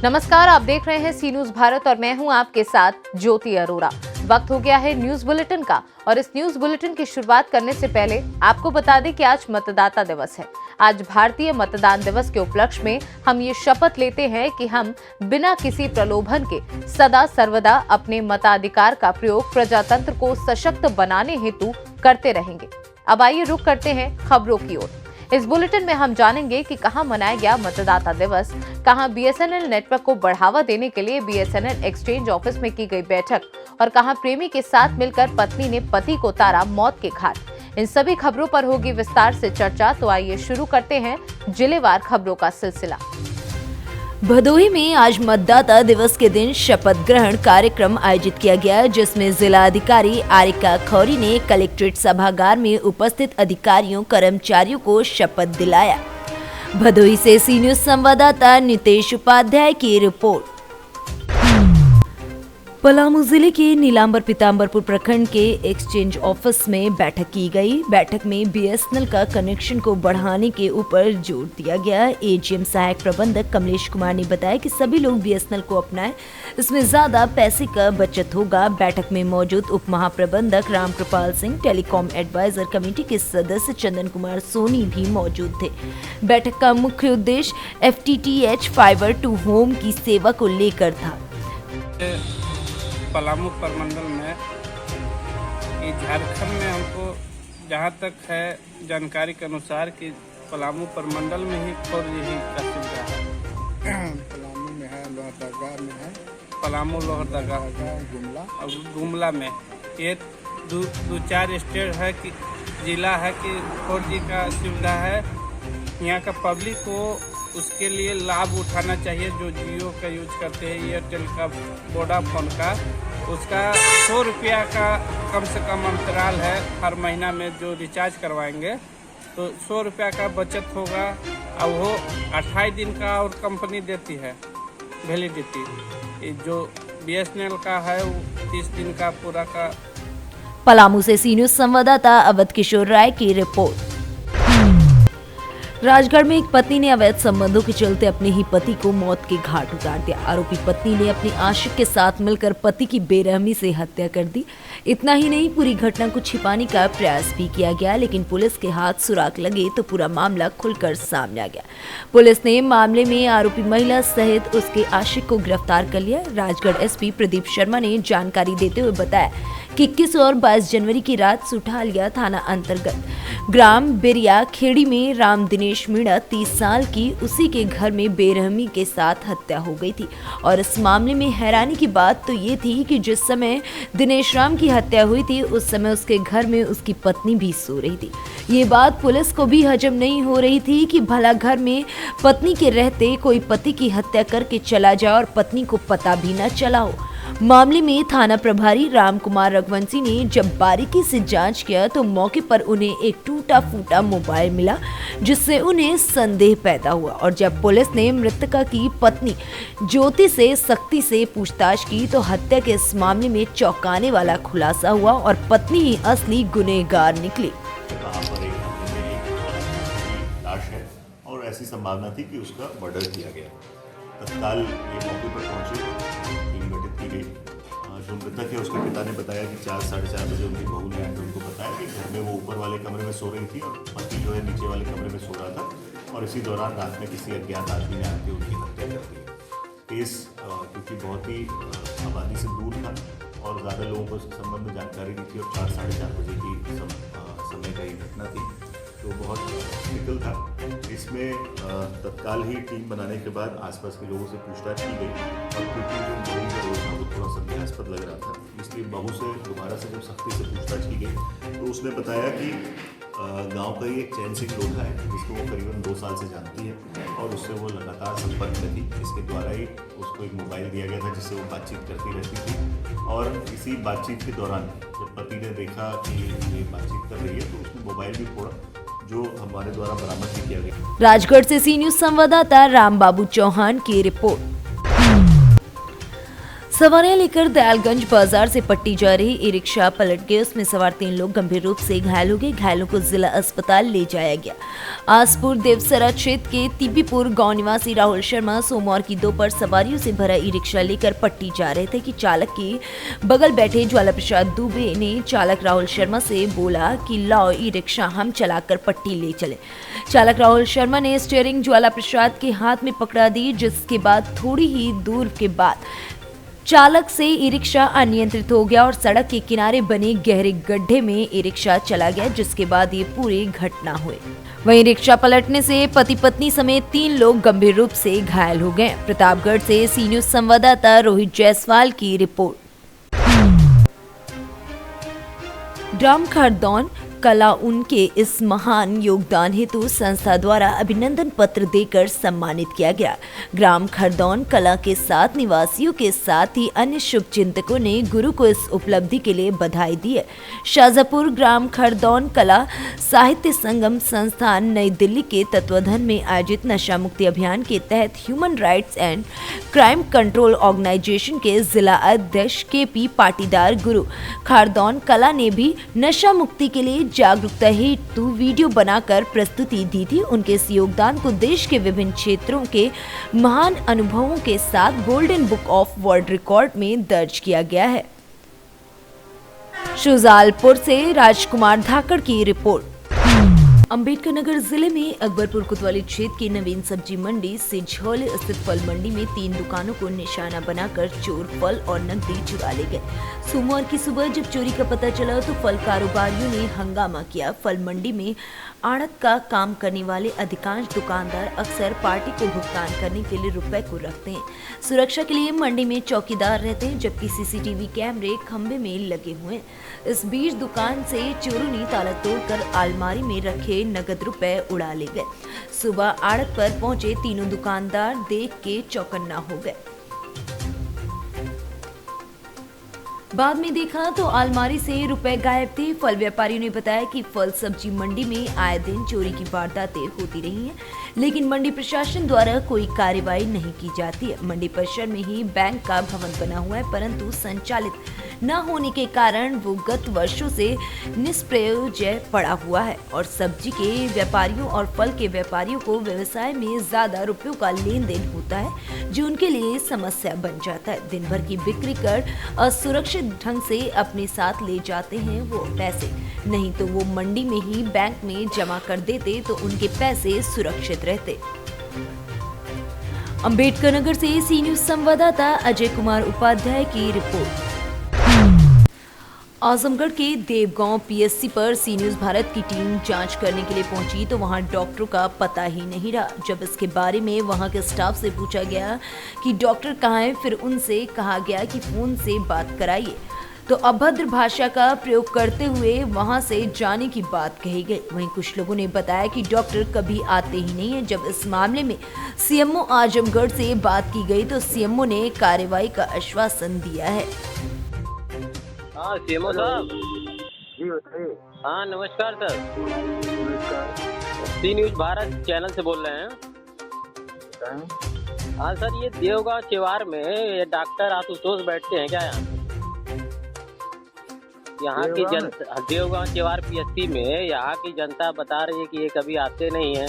नमस्कार, आप देख रहे हैं सी न्यूज भारत और मैं हूं आपके साथ ज्योति अरोरा। वक्त हो गया है न्यूज बुलेटिन का और इस न्यूज बुलेटिन की शुरुआत करने से पहले आपको बता दें कि आज मतदाता दिवस है। आज भारतीय मतदान दिवस के उपलक्ष्य में हम ये शपथ लेते हैं कि हम बिना किसी प्रलोभन के सदा सर्वदा अपने मताधिकार का प्रयोग प्रजातंत्र को सशक्त बनाने हेतु करते रहेंगे। अब आइए रुख करते हैं खबरों की ओर। इस बुलेटिन में हम जानेंगे कि कहां मनाया गया मतदाता दिवस, कहां बीएसएनएल नेटवर्क को बढ़ावा देने के लिए बीएसएनएल एक्सचेंज ऑफिस में की गई बैठक और कहां प्रेमी के साथ मिलकर पत्नी ने पति को उतारा मौत के घाट। इन सभी खबरों पर होगी विस्तार से चर्चा, तो आइए शुरू करते हैं जिलेवार खबरों का सिलसिला। भदोही में आज मतदाता दिवस के दिन शपथ ग्रहण कार्यक्रम आयोजित किया गया, जिसमें जिला अधिकारी आरिका खौरी ने कलेक्ट्रेट सभागार में उपस्थित अधिकारियों कर्मचारियों को शपथ दिलाया। भदोही से सी न्यूज संवाददाता नितेश उपाध्याय की रिपोर्ट। पलामू जिले के नीलांबर पीताम्बरपुर प्रखंड के एक्सचेंज ऑफिस में बैठक की गई। बैठक में बीएसएनएल का कनेक्शन को बढ़ाने के ऊपर जोर दिया गया। एजीएम सहायक प्रबंधक कमलेश कुमार ने बताया कि सभी लोग बीएसएनएल को अपनाएं, इसमें ज्यादा पैसे का बचत होगा। बैठक में मौजूद उप महाप्रबंधक Ramkripal Singh, telecom advisor committee के सदस्य चंदन कुमार सोनी भी मौजूद थे। बैठक का मुख्य उद्देश्य FTTH फाइबर टू होम की सेवा को लेकर था। पलामू प्रमंडल में झारखंड में हमको जहाँ तक है जानकारी के अनुसार कि पलामू प्रमंडल में ही 4G का सुविधा है। पलामू में है, लोहरदगा में है, पलामू, लोहरदगा, गुमला और गुमला में ये दो चार स्टेट है कि जिला है कि 4G का सुविधा है। यहाँ का पब्लिक को उसके लिए लाभ उठाना चाहिए। जो जियो का यूज करते हैं, एयरटेल का, वोडाफोन का, उसका 100 रुपया का कम से कम अंतराल है हर महीना में जो रिचार्ज करवाएंगे तो 100 रुपया का बचत होगा। और वो 28 दिन का और कंपनी देती है वैलिडिटी। जो बीएसएनएल का है वो 30 दिन का पूरा का। पलामू से सी न्यूज संवाददाता अवध किशोर राय की रिपोर्ट। राजगढ़ में एक पत्नी ने अवैध संबंधों के चलते अपने ही पति को मौत के घाट उतार दिया। आरोपी पत्नी ने अपने आशिक के साथ मिलकर पति की बेरहमी से हत्या कर दी। इतना ही नहीं, पूरी घटना को छिपाने का प्रयास भी किया गया, लेकिन पुलिस के हाथ सुराग लगे तो पूरा मामला खुलकर सामने आ गया। पुलिस ने मामले में आरोपी महिला सहित उसके आशिक को गिरफ्तार कर लिया। राजगढ़ एसपी प्रदीप शर्मा ने जानकारी देते हुए बताया कि 21 और 22 जनवरी की रात सुठालिया थाना अंतर्गत ग्राम बेरिया खेड़ी में राम दिनेश मीणा 30 साल की उसी के घर में बेरहमी के साथ हत्या हो गई थी। और इस मामले में हैरानी की बात तो ये थी कि जिस समय दिनेश राम की हत्या हुई थी उस समय उसके घर में उसकी पत्नी भी सो रही थी। ये बात पुलिस को भी हजम नहीं हो रही थी कि भला घर में पत्नी के रहते कोई पति की हत्या करके चला जाए और पत्नी को पता भी न चला हो। मामले में थाना प्रभारी राम कुमार रघुवंशी ने जब बारीकी से जांच किया तो मौके पर उन्हें एक टूटा फूटा मोबाइल मिला, जिससे उन्हें संदेह पैदा हुआ। और जब पुलिस ने मृतका की पत्नी ज्योति से सख्ती से पूछताछ की तो हत्या के इस मामले में चौंकाने वाला खुलासा हुआ और पत्नी ही असली गुनहगार निकली। वहाँ पर एक लाश है और ऐसी संभावना थी कि उसका मर्डर किया गया। तत्काल ये मौके पर पहुंचे, टीम गठित की गई। जो मृतक है उसके पिता ने बताया कि 4 साढ़े 4 बजे उनकी बहू ने आकर उनको बताया कि घर में वो ऊपर वाले कमरे में सो रही थी और पति जो है नीचे वाले कमरे में सो रहा था और इसी दौरान रात में किसी अज्ञात आदमी ने आकर उनकी हत्या कर दी। केस क्योंकि बहुत ही आबादी से दूर था और ज़्यादा लोगों को इस संबंध में जानकारी नहीं थी और 4 साढ़े 4 बजे की समय का ये घटना थी, तो बहुत क्रिटिकल था। इसमें तत्काल ही टीम बनाने के बाद आसपास के लोगों से पूछताछ की गई और क्योंकि जो बहू का रोल था वो थोड़ा संदेहास्पद लग रहा था, इसलिए बहू से दोबारा से जब सख्ती से पूछताछ की गई तो उसने बताया कि गांव का ही एक चैन सिंह लोधा है जिसको वो करीबन 2 साल से जानती है और उससे वो लगातार संपर्क में थी। इसके द्वारा ही उसको एक मोबाइल दिया गया था जिससे वो बातचीत करती रहती थी और इसी बातचीत के दौरान जब पति ने देखा कि ये बातचीत कर रही है तो उसने मोबाइल भी फोड़ा, जो हमारे द्वारा बरामद भी किया गया। राजगढ़ से सी न्यूज संवाददाता राम बाबू चौहान की रिपोर्ट। सवारियां लेकर दयालगंज बाजार से पट्टी जा रही ई रिक्शा पलट गई। उसमें सवार 3 लोग गंभीर रूप से घायल हो गए। घायलों को जिला अस्पताल ले जाया गया। आसपुर देवसरा क्षेत्र के तिब्बीपुर गांव निवासी राहुल शर्मा सोमवार की दोपहर सवारियों से भरा ई रिक्शा लेकर पट्टी जा रहे थे कि चालक के बगल बैठे ज्वाला प्रसाद दुबे ने चालक राहुल शर्मा से बोला कि लाओ ई रिक्शा हम चलाकर पट्टी ले चले। चालक राहुल शर्मा ने स्टीयरिंग ज्वाला प्रसाद के हाथ में पकड़ा दी, जिसके बाद थोड़ी ही दूर के बाद चालक से ई रिक्शा अनियंत्रित हो गया और सड़क के किनारे बने गहरे गड्ढे में ई रिक्शा चला गया, जिसके बाद ये पूरी घटना हुई। वहीं रिक्शा पलटने से पति पत्नी समेत 3 लोग गंभीर रूप से घायल हो गए। प्रतापगढ़ से सी न्यूज संवाददाता रोहित जायसवाल की रिपोर्ट। ग्राम खरदौन कला उनके इस महान योगदान हेतु संस्था द्वारा अभिनंदन पत्र देकर सम्मानित किया गया। ग्राम खरदौन कला के 7 निवासियों के साथ ही अन्य शुभ चिंतकों ने गुरु को इस उपलब्धि के लिए बधाई दी है। शाजापुर ग्राम खरदौन कला साहित्य संगम संस्थान नई दिल्ली के तत्वाधान में आयोजित नशा मुक्ति अभियान के तहत human rights and crime control organisation के जिला अध्यक्ष KP पाटीदार गुरु खरदौन कला ने भी नशा मुक्ति के लिए जागरूकता हेतु वीडियो बनाकर प्रस्तुति दी थी। उनके इस योगदान को देश के विभिन्न क्षेत्रों के महान अनुभवों के साथ golden book of world record में दर्ज किया गया है। शुजालपुर से राजकुमार धाकड़ की रिपोर्ट। अंबेडकर नगर जिले में अकबरपुर कोतवाली क्षेत्र की नवीन सब्जी मंडी सिझौल स्थित फल मंडी में 3 दुकानों को निशाना बनाकर चोर फल और नकदी चुरा ले गए। सोमवार की सुबह जब चोरी का पता चला तो फल कारोबारियों ने हंगामा किया। फल मंडी में आड़त का काम करने वाले अधिकांश दुकानदार अक्सर पार्टी को भुगतान करने के लिए रुपए को रखते हैं। सुरक्षा के लिए मंडी में चौकीदार रहते हैं, जबकि CCTV कैमरे खंबे में लगे हुए हैं। इस बीच दुकान से चोरों ने ताला तोड़कर अलमारी में रखे नगद रुपए उड़ा ले गए। सुबह आड़त पर पहुंचे तीनों दुकानदार देख के चौकन्ना हो गए। बाद में देखा तो अलमारी से रुपए गायब थे। फल व्यापारियों ने बताया कि फल सब्जी मंडी में आए दिन चोरी की वारदातें होती रही हैं, लेकिन मंडी प्रशासन द्वारा कोई कार्रवाई नहीं की जाती है। मंडी परिसर में ही बैंक का भवन बना हुआ है, परंतु संचालित न होने के कारण वो गत वर्षों से निष्प्रयोज्य पड़ा हुआ है और सब्जी के व्यापारियों और फल के व्यापारियों को व्यवसाय में ज्यादा रुपयों का लेन देन होता है, जो उनके लिए समस्या बन जाता है। दिन भर की बिक्री कर असुरक्षित ढंग से अपने साथ ले जाते हैं वो पैसे, नहीं तो वो मंडी में ही बैंक में जमा कर देते तो उनके पैसे सुरक्षित रहते। अंबेडकर नगर से सी न्यूज संवाददाता अजय कुमार उपाध्याय की रिपोर्ट। आजमगढ़ के देवगांव PSC पर सी न्यूज भारत की टीम जांच करने के लिए पहुंची तो वहां डॉक्टरों का पता ही नहीं रहा। जब इसके बारे में वहां के स्टाफ से पूछा गया कि डॉक्टर कहाँ हैं, फिर उनसे कहा गया कि फोन से बात कराइए, तो अभद्र भाषा का प्रयोग करते हुए वहां से जाने की बात कही गई। वहीं कुछ लोगों ने बताया कि डॉक्टर कभी आते ही नहीं है। जब इस मामले में CMO आजमगढ़ से बात की गई तो CMO ने कार्रवाई का आश्वासन दिया है। हाँ CMO साहब। जी बताइए। हाँ नमस्कार सर। सी न्यूज भारत चैनल से बोल रहे हैं। हाँ सर, ये देवगांव चेवार में ये डॉक्टर आशुतोष बैठते हैं क्या यहाँ की जनता? देवगांव चेवार PSC में यहाँ की जनता बता रही है कि ये कभी आते नहीं है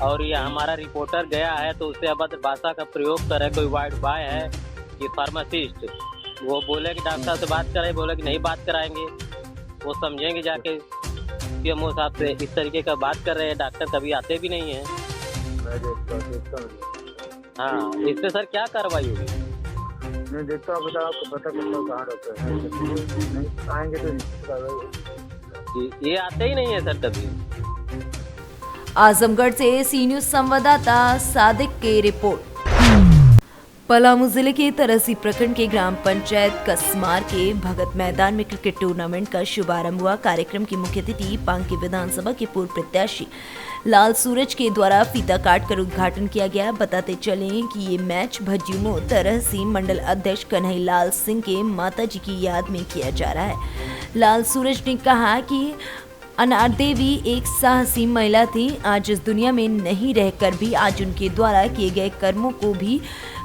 और ये हमारा रिपोर्टर गया है तो उससे अभद्र भाषा का प्रयोग करे। कोई वार्ड बॉय है ये फार्मासिस्ट, वो बोले कि डॉक्टर साहब से बात कराए, बोले कि नहीं बात कराएंगे, वो समझेंगे जाके। CMO साहब से इस तरीके का बात कर रहे हैं, डॉक्टर कभी आते भी नहीं हैं। हाँ, इससे सर क्या कार्रवाई होगी? मैं देखता हूँ, बता आपको पता करता हूँ कहाँ डॉक्टर है। नहीं आएंगे तो कार्रवाई होगी। ये आते ही नहीं है सर कभी। आजमगढ़ से सी न्यूज संवाददाता सादिक की रिपोर्ट। पलामू जिले के तरसी प्रखंड के ग्राम पंचायत कसमार के भगत मैदान में क्रिकेट टूर्नामेंट का शुभारंभ हुआ। कार्यक्रम की मुख्य अतिथि पांकी विधानसभा के पूर्व प्रत्याशी लाल सूरज के द्वारा फीता काट कर उद्घाटन किया गया। बताते चले कि ये मैच भज्जुमो तरहसी मंडल अध्यक्ष कन्हई लाल सिंह के माताजी की याद में किया जा रहा है। लाल सूरज ने कहा कि अनार देवी एक साहसी महिला थी। आज इस दुनिया में नहीं रहकर भी आज उनके द्वारा किए गए कर्मों को भी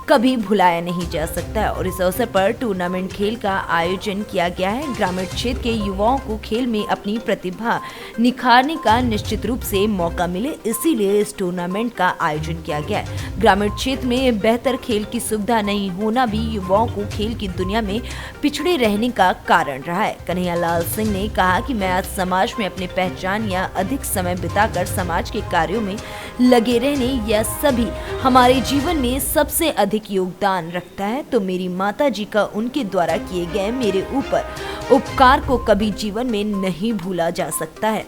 कभी भुलाया नहीं जा सकता है और इस अवसर पर टूर्नामेंट खेल का आयोजन किया गया है। ग्रामीण क्षेत्र के युवाओं को खेल में अपनी प्रतिभा निखारने का निश्चित रूप से मौका मिले, इसीलिए इस टूर्नामेंट का आयोजन किया गया है। ग्रामीण क्षेत्र में बेहतर खेल की सुविधा नहीं होना भी युवाओं को खेल की दुनिया में पिछड़े रहने का कारण रहा है। कन्हैया लाल सिंह ने कहा कि मैं आज समाज में अपनी पहचान या अधिक समय बिताकर समाज के कार्यों में लगे रहने या सभी हमारे जीवन में सबसे अधिक योगदान रखता है, तो मेरी माता जी का उनके द्वारा किए गए मेरे ऊपर उपकार को कभी जीवन में नहीं भूला जा सकता है।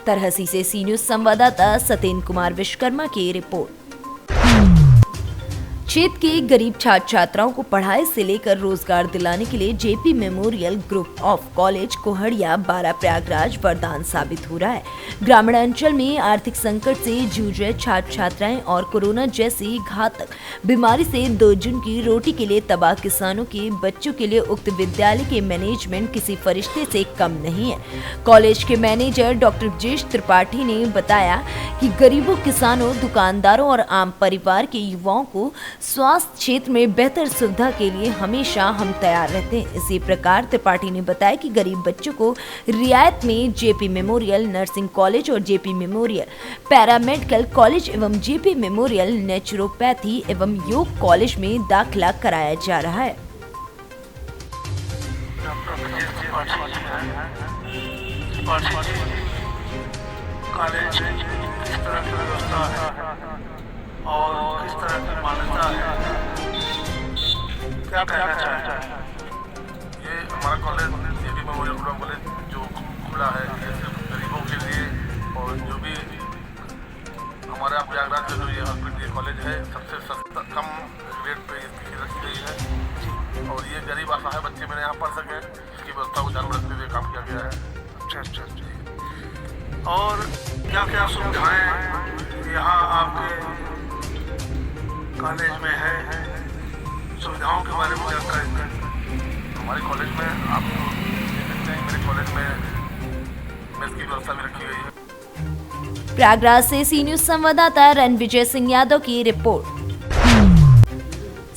तरहसी से सी न्यूज संवाददाता सत्येंद्र कुमार विश्वकर्मा की रिपोर्ट। क्षेत्र के गरीब छात्र छात्राओं को पढ़ाई से लेकर रोजगार दिलाने के लिए JP memorial group of college Kohadiya Bara Prayagraj वरदान साबित हो रहा है। ग्रामीण अंचल में आर्थिक संकट से जूझ रहे छात्र छात्राएं और कोरोना जैसी घातक बीमारी से 2 जून की रोटी के लिए तबाह किसानों के बच्चों के लिए उक्त विद्यालय के मैनेजमेंट किसी फरिश्ते से कम नहीं है। कॉलेज के मैनेजर डॉक्टर ब्रजेश त्रिपाठी ने बताया कि गरीबों, किसानों, दुकानदारों और आम परिवार के युवाओं को स्वास्थ्य क्षेत्र में बेहतर सुविधा के लिए हमेशा हम तैयार रहते हैं। इसी प्रकार त्रिपाठी ने बताया कि गरीब बच्चों को रियायत में जेपी मेमोरियल नर्सिंग कॉलेज और जेपी मेमोरियल पैरामेडिकल कॉलेज एवं जेपी मेमोरियल नेचुरोपैथी एवं योग कॉलेज में दाखिला कराया जा रहा है। कॉलेज किस तरह की व्यवस्था है और किस तरह की मान्यता है, क्या कहना चाहते हैं? ये हमारा कॉलेज जेपी मेमोरियल कॉलेज जो खुला है ये सिर्फ गरीबों के लिए, और जो भी हमारे यहाँ प्रयागराज में जो ये हॉस्पिटल कॉलेज है सबसे सस्ता कम रेट पे इसकी रखी गई है और ये गरीब असहाय बच्चे मेरे यहाँ पढ़ सकें, इसकी व्यवस्था को ध्यान रखते हुए काम किया गया है। अच्छा। और क्या क्या सुविधाएं यहाँ आपके कॉलेज में है, सुविधाओं के बारे में जानकारी दें। हमारे कॉलेज में आप देख सकते हैं, मेरे कॉलेज में मेस की व्यवस्था भी रखी गई है। प्रयागराज से सी न्यूज संवाददाता रणविजय सिंह यादव की रिपोर्ट।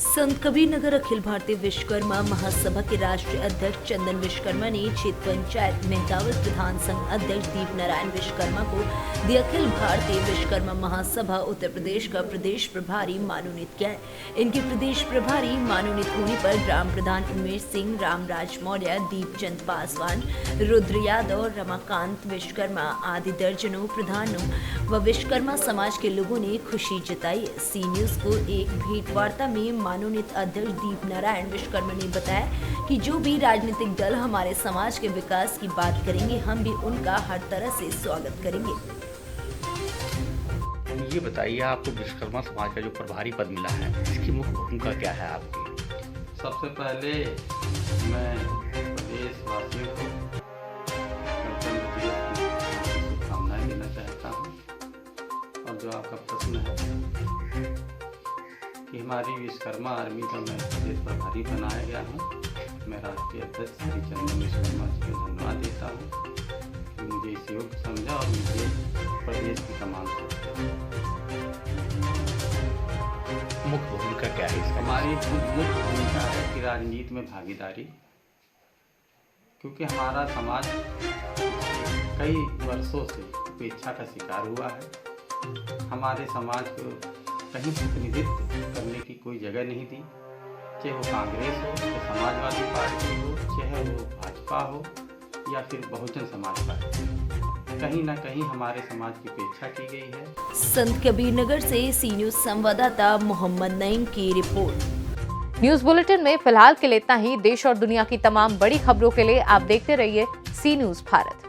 संत कबीर नगर अखिल भारतीय विश्वकर्मा महासभा के राष्ट्रीय अध्यक्ष चंदन विश्वकर्मा ने क्षेत्र पंचायत मेहतावत प्रधान संघ अध्यक्ष दीप नारायण विश्वकर्मा को द अखिल भारतीय विश्वकर्मा महासभा उत्तर प्रदेश का प्रदेश प्रभारी मनोनीत किया है। इनके प्रदेश प्रभारी मनोनीत होने पर ग्राम प्रधान उमेश सिंह, रामराज मौर्य, दीपचंद पासवान, रुद्र यादव, रमाकांत विश्वकर्मा आदि दर्जनों प्रधानों व विश्वकर्मा समाज के लोगों ने खुशी जताई। सी न्यूज को एक भेंट वार्ता में मनोनीत अध्यक्ष दीप नारायण विश्वकर्मा ने बताया कि जो भी राजनीतिक दल हमारे समाज के विकास की बात करेंगे, हम भी उनका हर तरह से स्वागत करेंगे। ये बताइए, आपको विश्वकर्मा समाज का जो प्रभारी पद मिला है, इसकी मुख्य भूमिका क्या है आपकी? सबसे पहले मैं प्रदेशवासियों को गणतंत्र दिवस की शुभकामनाएं देना चाहता हूँ। और जो आपका प्रश्न है कि हमारी विश्वकर्मा आर्मी का मैं प्रदेश प्रभारी बनाया गया हूँ, मैं राष्ट्रीय अध्यक्ष श्री चंदन विश्वकर्मा जी को धन्यवाद देता हूँ कि मुझे इस योग समझा और मुझे प्रदेश की कमान सौंपी। मुख्य भूमिका क्या है इसका? हमारी मुख्य भूमिका है कि राजनीति में भागीदारी, क्योंकि हमारा समाज कई वर्षों से उपेक्षा का शिकार हुआ है। हमारे समाज को कहीं प्रतिनिधित्व करने की कोई जगह नहीं दी, चाहे वो कांग्रेस हो, चाहे समाजवादी पार्टी हो, चाहे वो भाजपा हो या फिर बहुजन समाज पार्टी, कहीं ना कहीं हमारे समाज की उपेक्षा की गई है। संत कबीर नगर से सी न्यूज संवाददाता मोहम्मद नईम की रिपोर्ट। न्यूज बुलेटिन में फिलहाल के लिए इतना ही। देश और दुनिया की तमाम बड़ी खबरों के लिए आप देखते रहिए सी न्यूज भारत।